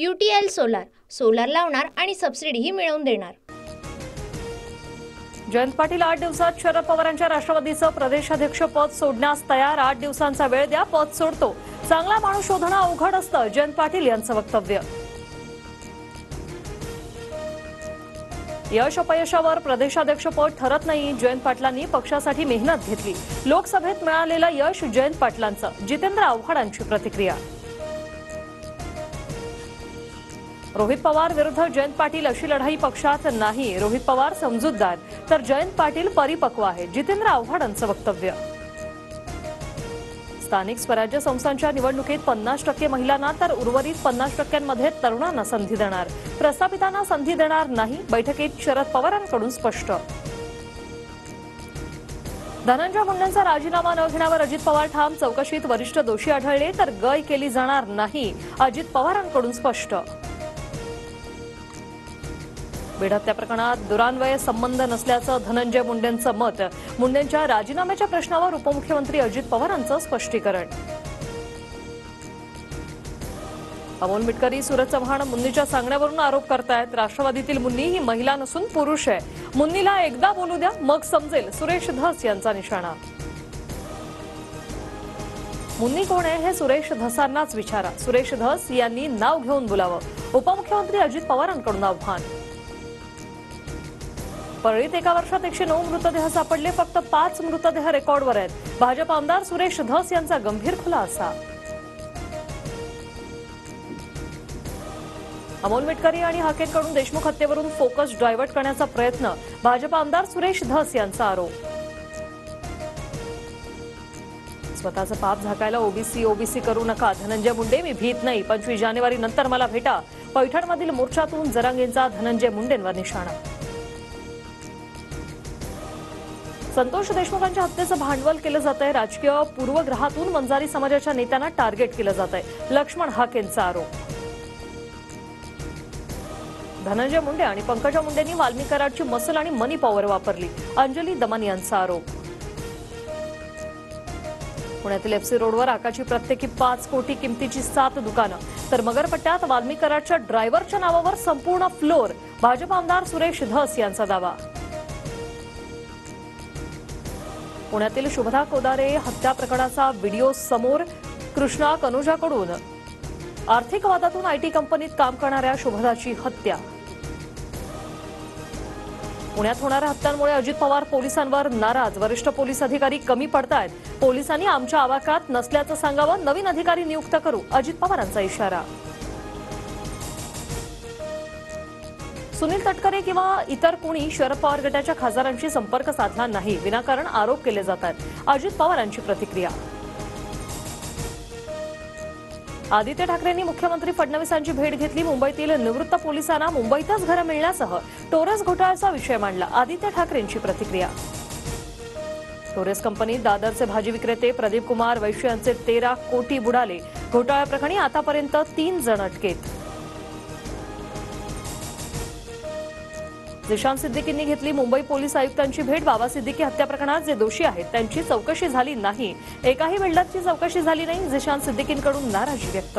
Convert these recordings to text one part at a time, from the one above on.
UTL solar लावणार आणि सबसिडीही मिळवून देणार। जयंत पाटील 8 दिवसात शरद पवारांच्या राष्ट्रवादीचं प्रदेशाध्यक्ष पद सोडण्यास तयार। 8 दिवसांचा वेळ द्या, पद सोडतो। चांगला माणूस शोधणं अवघड असतं, जयंत पाटील यांचं वक्तव्य। यश अपयशावर प्रदेशाध्यक्षपद ठरत नाही, जयंत पाटलांनी पक्षासाठी मेहनत घेतली। लोकसभेत मिळालेलं यश जयंत पाटलांचं, जितेंद्र आव्हाडांची प्रतिक्रिया। रोहित पवार विरुद्ध जयंत पाटील अशी लढाई पक्षात नाही, रोहित पवार समजूतदार तर जयंत पाटील परिपक्व आहे, जितेंद्र आव्हाडांचं वक्तव्य। स्थानिक स्वराज्य संस्थांच्या निवडणुकीत 50% महिलांना तर उर्वरित 50%मध्ये तरुणांना संधी देणार, प्रस्थापितांना संधी देणार नाही, बैठकीत शरद पवारांकडून स्पष्ट। धनंजय मुंडेंचा राजीनामा न घेण्यावर अजित पवार ठाम, चौकशीत वरिष्ठ दोषी आढळले तर गय केली जाणार नाही, अजित पवारांकडून स्पष्ट। बीड हत्या प्रकरणात दुरान्वय संबंध नसल्याचं धनंजय मुंडेंचं मत, मुंडेंच्या राजीनाम्याच्या प्रश्नावर उपमुख्यमंत्री अजित पवारांचं स्पष्टीकरण। अमोल मिटकरी सूरज चव्हाण मुन्नीच्या सांगण्यावरून आरोप करतायत, राष्ट्रवादीतील मुन्नी ही महिला नसून पुरुष आहे, मुन्नीला एकदा बोलू द्या मग समजेल, सुरेश धस यांचा निशाणा। मुन्नी कोण आहे हे सुरेश धसांनाच विचारा, सुरेश धस यांनी नाव घेऊन बोलावं, उपमुख्यमंत्री अजित पवारांकडून आव्हान। परळीत एका वर्षात 109 मृतदेह सापडले, फक्त 5 मृतदेह रेकॉर्डवर आहेत, भाजप आमदार सुरेश धस यांचा गंभीर खुलासा। अमोल मिटकरी आणि हाकेंकडून देशमुख हत्येवरून फोकस डायव्हर्ट करण्याचा प्रयत्न, भाजप आमदार सुरेश धस यांचा आरोप। स्वतःचं पाप झाकायला ओबीसी करू नका, धनंजय मुंडे मी भीत नाही, 25 जानेवारी नंतर मला भेटा, पैठणमधील मोर्चातून जरांगेंचा धनंजय मुंडेंवर निशाणा। संतोष देशमुखांच्या हत्येचं भांडवल केलं जात आहे, राजकीय पूर्वग्रहातून वंजारी समाजाच्या नेत्यांना टार्गेट केलं जात आहे, लक्ष्मण हाकेंचा आरोप। धनंजय मुंडे आणि पंकजा मुंडेंनी वाल्मी कराडची मसल आणि मनी पॉवर वापरली, अंजली दमन यांचा आरोप। पुण्यातील एफसी रोडवर आकाची प्रत्येकी 5 कोटी किमतीची 7 दुकानं, तर मगरपट्ट्यात वाल्मी कराडच्या ड्रायव्हरच्या नावावर संपूर्ण फ्लोर, भाजप आमदार सुरेश धस यांचा दावा। पुण्यातील शुभदा कोदारे हत्या प्रकरणाचा व्हिडिओ समोर, कृष्णा कनोजाकडून आर्थिक वादातून आयटी कंपनीत काम करणाऱ्या शुभदाची हत्या। पुण्यात होणाऱ्या हत्यांमुळे अजित पवार पोलिसांवर नाराज, वरिष्ठ पोलीस अधिकारी कमी पडतायत, पोलिसांनी आमच्या आवाक्यात नसल्याचं सांगावं, नवीन अधिकारी नियुक्त करू, अजित पवारांचा इशारा। सुनील तटकरे किंवा इतर कोणी शरद पवार गटाच्या खासदारांशी संपर्क साधला नाही, विनाकारण आरोप केले जातात, अजित पवारांची प्रतिक्रिया। आदित्य ठाकरेंनी मुख्यमंत्री फडणवीसांची भेट घेतली, मुंबईतील निवृत्त पोलिसांना मुंबईतच घरं मिळण्यासह टोरेस घोटाळ्याचा विषय मांडला, आदित्य ठाकरेंची प्रतिक्रिया। टोरेस कंपनीत दादरचे भाजी विक्रेते प्रदीप कुमार वैश्य यांचे 13 कोटी बुडाले, घोटाळ्याप्रकरणी आतापर्यंत 3 जण अटकेत। जिशान सिद्दीकींनी घेतली मुंबई पोलीस आयुक्तांची भेट, बाबा सिद्दीकी हत्या प्रकरणात जे दोषी आहेत त्यांची चौकशी झाली नाही, एकाही बिल्डरची चौकशी झाली नाही, जिशान सिद्दीकींकडून नाराजी व्यक्त।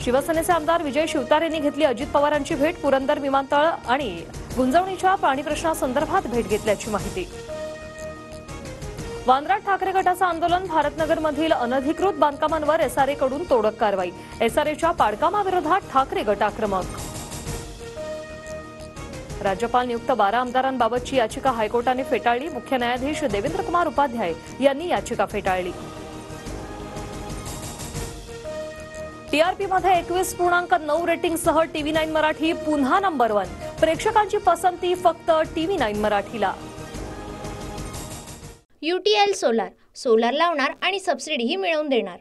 शिवसेनेचे आमदार विजय शिवतारेंनी घेतली अजित पवारांची भेट, पुरंदर विमानतळ आणि गुंजवणीच्या पाणी प्रश्नासंदर्भात भेट घेतल्याची माहिती। वांद्रात ठाकरे गटाचं आंदोलन, भारतनगरमधील अनधिकृत बांधकामांवर एसआरएकडून तोडक कारवाई, एसआरएच्या पाडकामाविरोधात ठाकरे गट आक्रमक। राज्यपाल नियुक्त 12 आमदारांबाबतची याचिका हायकोर्टाने फेटाळली, मुख्य न्यायाधीश देवेंद्र कुमार उपाध्याय यांनी याचिका फेटाळली। टीआरपीमध्ये 21.9 रेटिंगसह TV9 मराठी पुन्हा नंबर 1, प्रेक्षकांची पसंती फक्त TV9 मराठीला। UTL सोलार लावणार आणि सबसिडीही मिळवून देणार।